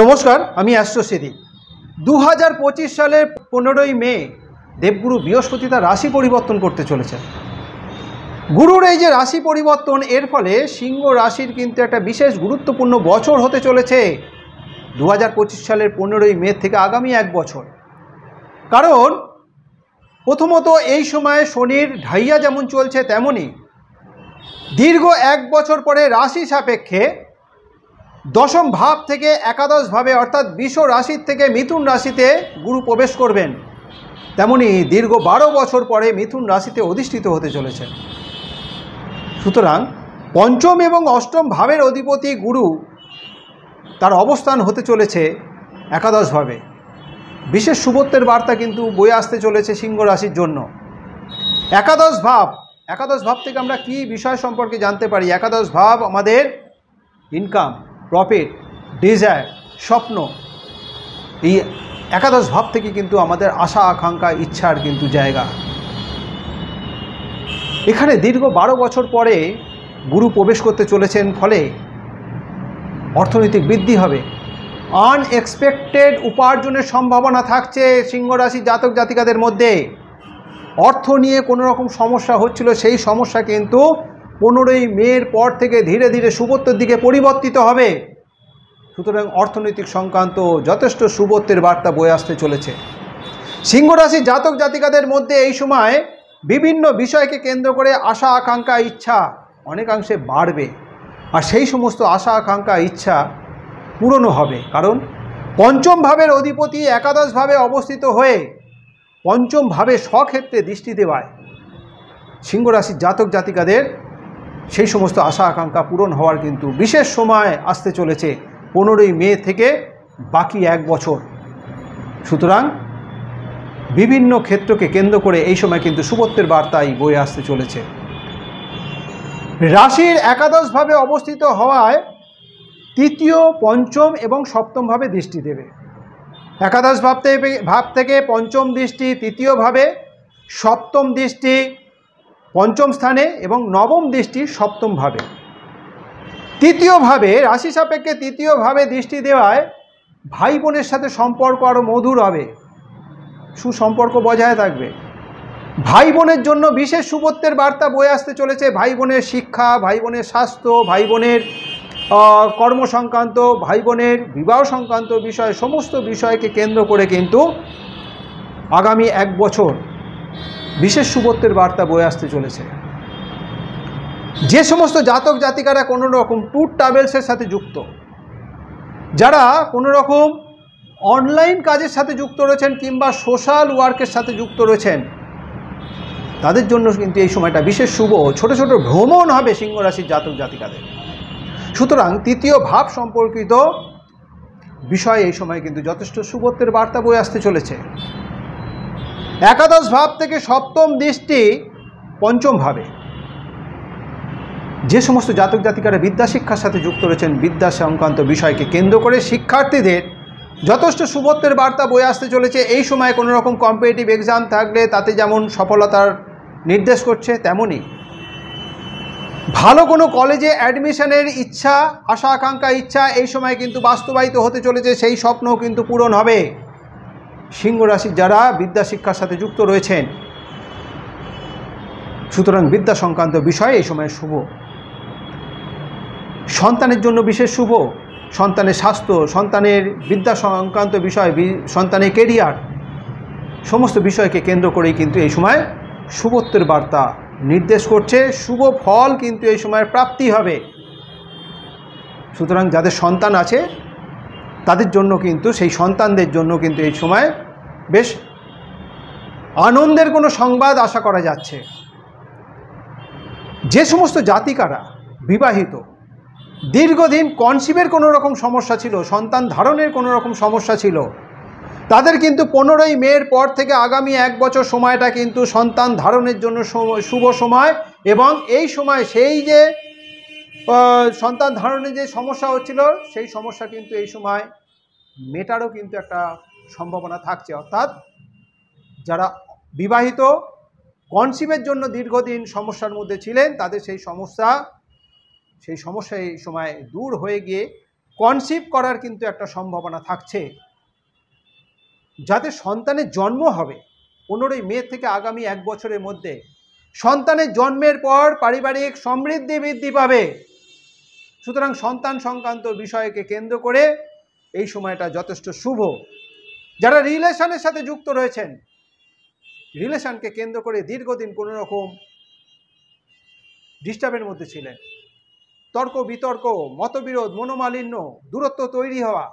নমস্কার, আমি অ্যাস্ট্রোসিদি। 2025 সালের 15ই মে দেবগুরু বৃহস্পতি তার রাশি পরিবর্তন করতে চলেছে। গুরুর এই যে রাশি পরিবর্তন, এর ফলে সিংহ রাশির কিন্তু একটা বিশেষ গুরুত্বপূর্ণ বছর হতে চলেছে 2025 সালের 15ই মে থেকে আগামী এক বছর। কারণ প্রথমত এই সময়ে শনির ঢাইয়া যেমন চলছে, তেমনই দীর্ঘ এক বছর পরে রাশি সাপেক্ষে দশম ভাব থেকে একাদশ ভাবে অর্থাৎ বৃষ রাশির থেকে মিথুন রাশিতে গুরু প্রবেশ করবেন। তেমনি দীর্ঘ 12 বছর পরে মিথুন রাশিতে অধিষ্ঠিত হতে চলেছে। সুতরাং পঞ্চম এবং অষ্টম ভাবের অধিপতি গুরু তার অবস্থান হতে চলেছে একাদশ ভাবে। বিশেষ শুভত্বের বার্তা কিন্তু বয়ে আসতে চলেছে সিংহ রাশির জন্য। একাদশ ভাব থেকে আমরা কি বিষয় সম্পর্কে জানতে পারি? একাদশ ভাব আমাদের ইনকাম, প্রফিট, ডিজায়ার, স্বপ্ন। এই একাদশ ভাব থেকে কিন্তু আমাদের আশা আকাঙ্ক্ষা ইচ্ছার কিন্তু জায়গা। এখানে দীর্ঘ 12 বছর পরে গুরু প্রবেশ করতে চলেছেন, ফলে অর্থনৈতিক বৃদ্ধি হবে। আনএক্সপেক্টেড উপার্জনের সম্ভাবনা থাকছে সিংহ রাশি জাতক জাতিকাদের মধ্যে। অর্থ নিয়ে কোনো রকম সমস্যা হচ্ছিল, সেই সমস্যা কিন্তু 15ই মের পর থেকে ধীরে ধীরে শুভত্বের দিকে পরিবর্তিত হবে। সুতরাং অর্থনৈতিক সংক্রান্ত যথেষ্ট শুভত্বের বার্তা বয়ে আসতে চলেছে। সিংহ রাশির জাতক জাতিকাদের মধ্যে এই সময় বিভিন্ন বিষয়কে কেন্দ্র করে আশা আকাঙ্ক্ষা ইচ্ছা অনেকাংশে বাড়বে, আর সেই সমস্ত আশা আকাঙ্ক্ষা ইচ্ছা পূরণও হবে। কারণ পঞ্চম ভাবের অধিপতি একাদশ ভাবে অবস্থিত হয়ে পঞ্চম ভাবে স্বক্ষেত্রে দৃষ্টি দেওয়ায় সিংহ রাশির জাতক জাতিকাদের সেই সমস্ত আশা আকাঙ্ক্ষা পূরণ হওয়ার কিন্তু বিশেষ সময় আসতে চলেছে 15ই মে থেকে বাকি এক বছর। সুতরাং বিভিন্ন ক্ষেত্রকে কেন্দ্র করে এই সময় কিন্তু শুভত্বের বার্তাই বয়ে আসতে চলেছে। রাশির একাদশ ভাবে অবস্থিত হওয়ায় তৃতীয়, পঞ্চম এবং সপ্তম ভাবে দৃষ্টি দেবে। একাদশ ভাব থেকে পঞ্চম দৃষ্টি তৃতীয় ভাবে, সপ্তম দৃষ্টি পঞ্চম স্থানে এবং নবম দৃষ্টি সপ্তম ভাবে। তৃতীয় ভাবে রাশি সাপেক্ষে তৃতীয় ভাবে দৃষ্টি দেওয়ায় ভাই বোনের সাথে সম্পর্ক আরও মধুর হবে, সুসম্পর্ক বজায় থাকবে। ভাই বোনের জন্য বিশেষ শুভত্বের বার্তা বয়ে আসতে চলেছে। ভাই বোনের শিক্ষা, ভাই বোনের স্বাস্থ্য, ভাই বোনের কর্ম সংক্রান্ত, ভাই বোনের বিবাহ সংক্রান্ত বিষয়, সমস্ত বিষয়কে কেন্দ্র করে কিন্তু আগামী এক বছর বিশেষ শুভত্বের বার্তা বয়ে আসতে চলেছে। যে সমস্ত জাতক জাতিকারা কোনো রকম ট্যুর ট্রাভেলসের সাথে যুক্ত, যারা কোনো রকম অনলাইন কাজের সাথে যুক্ত রয়েছেন কিংবা সোশ্যাল ওয়ার্কের সাথে যুক্ত রয়েছেন, তাদের জন্য কিন্তু এই সময়টা বিশেষ শুভ। ছোট ছোট ভ্রমণ হবে সিংহ রাশির জাতক জাতিকাদের। সুতরাং তৃতীয় ভাব সম্পর্কিত বিষয় এই সময় কিন্তু যথেষ্ট শুভত্বের বার্তা বয়ে আসতে চলেছে। একাদশ ভাব থেকে সপ্তম দৃষ্টি পঞ্চম ভাবে। যে সমস্ত জাতক জাতিকারা বিদ্যা শিক্ষার সাথে যুক্ত রয়েছেন, বিদ্যা সংক্রান্ত বিষয়কে কেন্দ্র করে শিক্ষার্থীদের যথেষ্ট শুভত্বের বার্তা বয়ে আসতে চলেছে। এই সময় কোনো রকম কম্পিটিটিভ এক্সাম থাকলে তাতে যেমন সফলতার নির্দেশ করছে, তেমনই ভালো কোনো কলেজে অ্যাডমিশনের ইচ্ছা, আশা আকাঙ্ক্ষা ইচ্ছা এই সময় কিন্তু বাস্তবায়িত হতে চলেছে। সেই স্বপ্নও কিন্তু পূরণ হবে। সিংহ রাশির যারা বিদ্যা শিক্ষার সাথে যুক্ত রয়েছেন, সুতরাং বিদ্যা সংক্রান্ত বিষয় এই সময় শুভ। সন্তানের জন্য বিশেষ শুভ। সন্তানের স্বাস্থ্য, সন্তানের বিদ্যা সংক্রান্ত বিষয়, সন্তানের কেরিয়ার, সমস্ত বিষয়কে কেন্দ্র করেই কিন্তু এই সময় শুভত্বের বার্তা নির্দেশ করছে। শুভ ফল কিন্তু এই সময় প্রাপ্তি হবে। সুতরাং যাদের সন্তান আছে তাদের জন্য কিন্তু, সেই সন্তানদের জন্য কিন্তু এই সময় বেশ আনন্দের কোনো সংবাদ আশা করা যাচ্ছে। যে সমস্ত জাতিকারা বিবাহিত, দীর্ঘদিন কনসিভের কোনো রকম সমস্যা ছিল, সন্তান ধারণের কোনো রকম সমস্যা ছিল, তাদের কিন্তু 15ই মের পর থেকে আগামী এক বছর সময়টা কিন্তু সন্তান ধারণের জন্য শুভ সময়। এবং এই সময় সেই যে সন্তান ধারণের যে সমস্যা হচ্ছিল, সেই সমস্যা কিন্তু এই সময় মেটারও কিন্তু একটা সম্ভাবনা থাকছে। অর্থাৎ যারা বিবাহিত, কনসিভের জন্য দীর্ঘদিন সমস্যার মধ্যে ছিলেন, তাদের সেই সমস্যা এই সময় দূর হয়ে গিয়ে কনসিভ করার কিন্তু একটা সম্ভাবনা থাকছে। যাদের সন্তানের জন্ম হবে 15ই মে থেকে আগামী 1 বছরের মধ্যে, সন্তানের জন্মের পর পারিবারিক সমৃদ্ধি বৃদ্ধি পাবে। সুতরাং সন্তান সংক্রান্ত বিষয়কে কেন্দ্র করে এই সময়টা যথেষ্ট শুভ। যারা রিলেশনের সাথে যুক্ত রয়েছেন, রিলেশনকে কেন্দ্র করে দীর্ঘদিন কোনো রকম ডিস্টার্বের মধ্যে ছিলেন, তর্ক বিতর্ক, মতবিরোধ, মনোমালিন্য, দূরত্ব তৈরি হওয়া,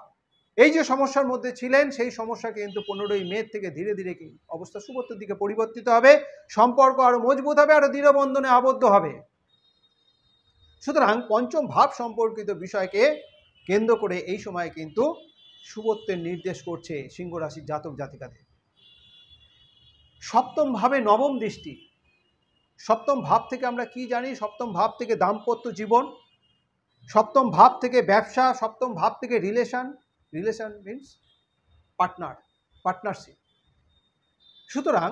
এই যে সমস্যার মধ্যে ছিলেন, সেই সমস্যা কিন্তু 15ই মে থেকে ধীরে ধীরে কি অবস্থা শুভত্বের দিকে পরিবর্তিত হবে। সম্পর্ক আরো মজবুত হবে, আরো দৃঢ় বন্ধনে আবদ্ধ হবে। সুতরাং পঞ্চম ভাব সম্পর্কিত বিষয়কে কেন্দ্র করে এই সময় কিন্তু শুভত্বের নির্দেশ করছে সিংহ রাশির জাতক জাতিকাদের। সপ্তম ভাবে নবম দৃষ্টি। সপ্তম ভাব থেকে আমরা কি জানি? সপ্তম ভাব থেকে দাম্পত্য জীবন, সপ্তম ভাব থেকে ব্যবসা, সপ্তম ভাব থেকে রিলেশন মিনস পার্টনারশিপ। সুতরাং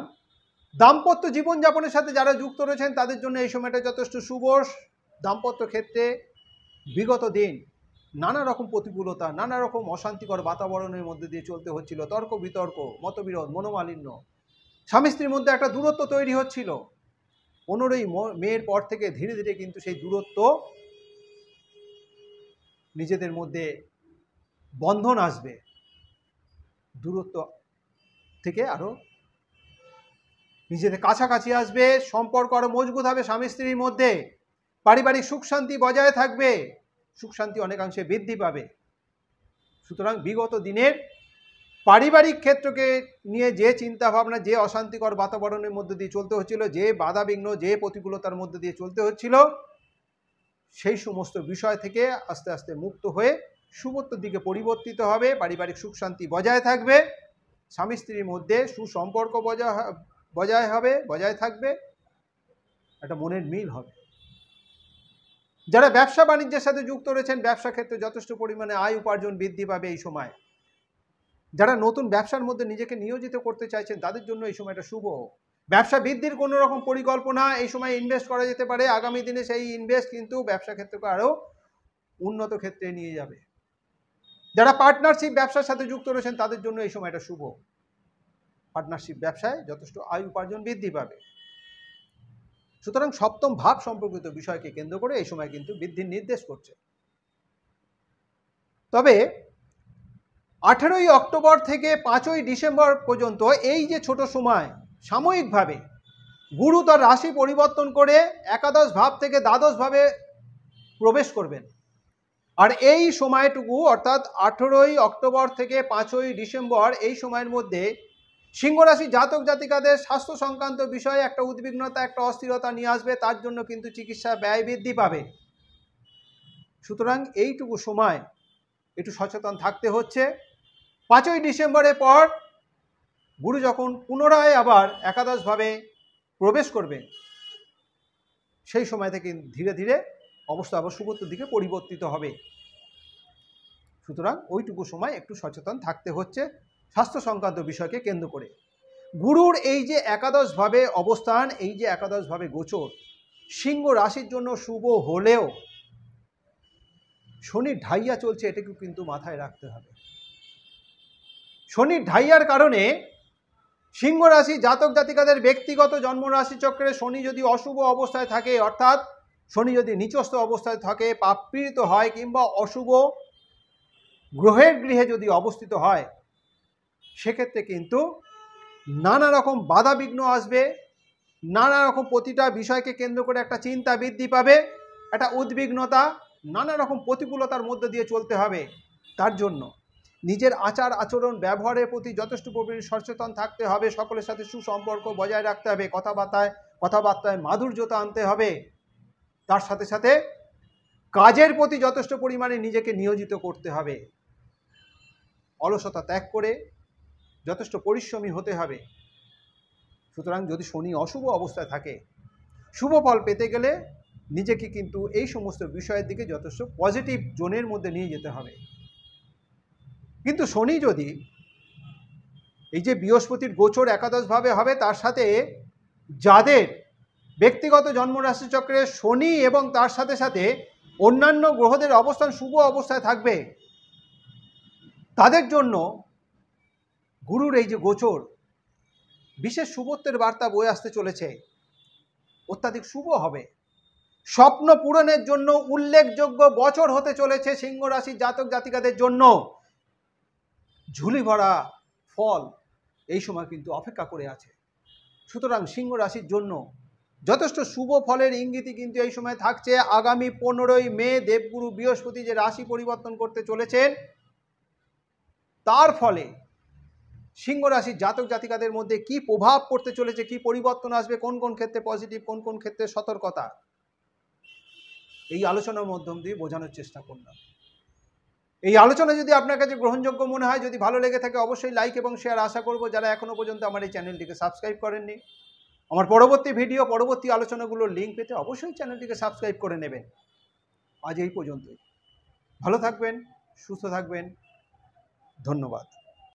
দাম্পত্য জীবনযাপনের সাথে যারা যুক্ত রয়েছেন তাদের জন্য এই সময়টা যথেষ্ট শুভ। দাম্পত্য ক্ষেত্রে বিগত দিন নানা রকম প্রতিকূলতা, নানা রকম অশান্তিকর বাতাবরণের মধ্যে দিয়ে চলতে হচ্ছিল, তর্ক বিতর্ক, মতবিরোধ, মনোমালিন্য, স্বামী স্ত্রীর মধ্যে একটা দূরত্ব তৈরি হচ্ছিল। 15ই মের পর থেকে ধীরে ধীরে কিন্তু সেই দূরত্ব, নিজেদের মধ্যে বন্ধন আসবে, দূরত্ব থেকে আরো নিজেদের কাছাকাছি আসবে, সম্পর্ক আরো মজবুত হবে স্বামী স্ত্রীর মধ্যে, পারিবারিক সুখ শান্তি বজায় থাকবে, সুখ শান্তি অনেকাংশে বৃদ্ধি পাবে। সুতরাং বিগত দিনের পারিবারিক ক্ষেত্রকে নিয়ে যে চিন্তা ভাবনা, যে অশান্তিকর বাতাবরণের মধ্যে দিয়ে চলতে হচ্ছিল, যে বাধাবিঘ্ন, যে প্রতিকূলতার মধ্যে দিয়ে চলতে হচ্ছিল, সেই সমস্ত বিষয় থেকে আস্তে আস্তে মুক্ত হয়ে শুভত্বের দিকে পরিবর্তিত হবে। পারিবারিক সুখ শান্তি বজায় থাকবে, স্বামী স্ত্রীর মধ্যে সুসম্পর্ক বজায় থাকবে, একটা মনের মিল হবে। যারা ব্যবসা বাণিজ্যের সাথে যুক্ত রয়েছেন, ব্যবসা ক্ষেত্রে যথেষ্ট পরিমাণে আয় উপার্জন বৃদ্ধি পাবে এই সময়। যারা নতুন ব্যবসার মধ্যে নিজেকে নিয়োজিত করতে চাইছেন তাদের জন্য এই সময়টা শুভ। ব্যবসা বৃদ্ধির কোনো রকম পরিকল্পনা এই সময় ইনভেস্ট করা যেতে পারে। আগামী দিনে সেই ইনভেস্ট কিন্তু ব্যবসা ক্ষেত্রকে আরও উন্নত ক্ষেত্রে নিয়ে যাবে। যারা পার্টনারশিপ ব্যবসার সাথে যুক্ত রয়েছেন তাদের জন্য এই সময়টা শুভ। পার্টনারশিপ ব্যবসায় যথেষ্ট আয় উপার্জন বৃদ্ধি পাবে। সুতরাং সপ্তম ভাব সম্পর্কিত বিষয়কে কেন্দ্র করে এই সময় কিন্তু বৃদ্ধির নির্দেশ করছে। তবে 18ই অক্টোবর থেকে 5ই ডিসেম্বর পর্যন্ত এই যে ছোট সময়, সাময়িকভাবে গুরু তার রাশি পরিবর্তন করে একাদশ ভাব থেকে দ্বাদশ ভাবে প্রবেশ করবেন। আর এই সময়টুকু অর্থাৎ 18ই অক্টোবর থেকে 5ই ডিসেম্বর এই সময়ের মধ্যে সিংহ রাশি জাতক জাতিকাদের স্বাস্থ্য সংক্রান্ত বিষয়ে একটা উদ্বিগ্নতা, একটা অস্থিরতা নিয়ে আসবে। তার জন্য কিন্তু চিকিৎসা ব্যয় বৃদ্ধি পাবে। সুতরাং এইটুকু সময় একটু সচেতন থাকতে হচ্ছে। 5ই ডিসেম্বরের পর গুরু যখন পুনরায় আবার একাদশভাবে প্রবেশ করবে, সেই সময় থেকে ধীরে ধীরে অবস্থা আবার শুভত্বের দিকে পরিবর্তিত হবে। সুতরাং ওইটুকু সময় একটু সচেতন থাকতে হচ্ছে স্বাস্থ্য সংক্রান্ত বিষয়কে কেন্দ্র করে। গুরুর এই যে একাদশভাবে অবস্থান, এই যে একাদশভাবে গোচর, সিংহ রাশির জন্য শুভ হলেও শনির ঢাইয়া চলছে, এটাকেও কিন্তু মাথায় রাখতে হবে। শনির ঢাইয়ার কারণে সিংহ রাশি জাতক জাতিকাদের ব্যক্তিগত জন্ম রাশি চক্রে শনি যদি অশুভ অবস্থায় থাকে, অর্থাৎ শনি যদি নিচস্থ অবস্থায় থাকে, পাপপীড়িত হয়, কিংবা অশুভ গ্রহের গৃহে যদি অবস্থিত হয়, সেক্ষেত্রে কিন্তু নানা রকম বাধা বিঘ্ন আসবে। নানা রকম প্রতিটা বিষয়কে কেন্দ্র করে একটা চিন্তা বৃদ্ধি পাবে, একটা উদ্বিগ্নতা, নানা রকম প্রতিকূলতার মধ্যে দিয়ে চলতে হবে। তার জন্য নিজের আচার আচরণ ব্যবহারের প্রতি যথেষ্ট পরিমাণে সচেতন থাকতে হবে। সকলের সাথে সুসম্পর্ক বজায় রাখতে হবে, কথাবার্তায় মাধুর্যতা আনতে হবে। তার সাথে সাথে কাজের প্রতি যথেষ্ট পরিমাণে নিজেকে নিয়োজিত করতে হবে। অলসতা ত্যাগ করে যথেষ্ট পরিশ্রমী হতে হবে। সুতরাং যদি শনি অশুভ অবস্থায় থাকে, শুভ ফল পেতে গেলে নিজেকে কিন্তু এই সমস্ত বিষয়ের দিকে যথেষ্ট পজিটিভ জোনের মধ্যে নিয়ে যেতে হবে। কিন্তু শনি যদি এই যে বৃহস্পতির গোচর একাদশভাবে হবে, তার সাথে যাদের ব্যক্তিগত জন্মরাশি চক্রে শনি এবং তার সাথে সাথে অন্যান্য গ্রহদের অবস্থান শুভ অবস্থায় থাকবে, তাদের জন্য গুরুর এই যে গোচর বিশেষ শুভত্বের বার্তা বয়ে আসতে চলেছে, অত্যাধিক শুভ হবে। স্বপ্ন পূরণের জন্য উল্লেখযোগ্য বছর হতে চলেছে সিংহ রাশির জাতক জাতিকাদের জন্য। ঝুলি ভরা ফল এই সময় কিন্তু অপেক্ষা করে আছে। সুতরাং সিংহ রাশির জন্য যথেষ্ট শুভ ফলের ইঙ্গিতই কিন্তু এই সময় থাকছে। আগামী 15ই মে দেবগুরু বৃহস্পতি যে রাশি পরিবর্তন করতে চলেছেন, তার ফলে সিংহ রাশির জাতক জাতিকাদের মধ্যে কি প্রভাব পড়তে চলেছে, কি পরিবর্তন আসবে, কোন কোন ক্ষেত্রে পজিটিভ, কোন কোন ক্ষেত্রে সতর্কতা, এই আলোচনার মাধ্যম দিয়ে বোঝানোর চেষ্টা করলাম। এই আলোচনা যদি আপনার কাছে গ্রহণযোগ্য মনে হয়, যদি ভালো লেগে থাকে, অবশ্যই লাইক এবং শেয়ার আশা করব। যারা এখনও পর্যন্ত আমার এই চ্যানেলটিকে সাবস্ক্রাইব করেননি, আমার পরবর্তী ভিডিও, পরবর্তী আলোচনাগুলোর লিঙ্ক পেতে অবশ্যই চ্যানেলটিকে সাবস্ক্রাইব করে নেবেন। আজ এই পর্যন্তই। ভালো থাকবেন, সুস্থ থাকবেন। ধন্যবাদ।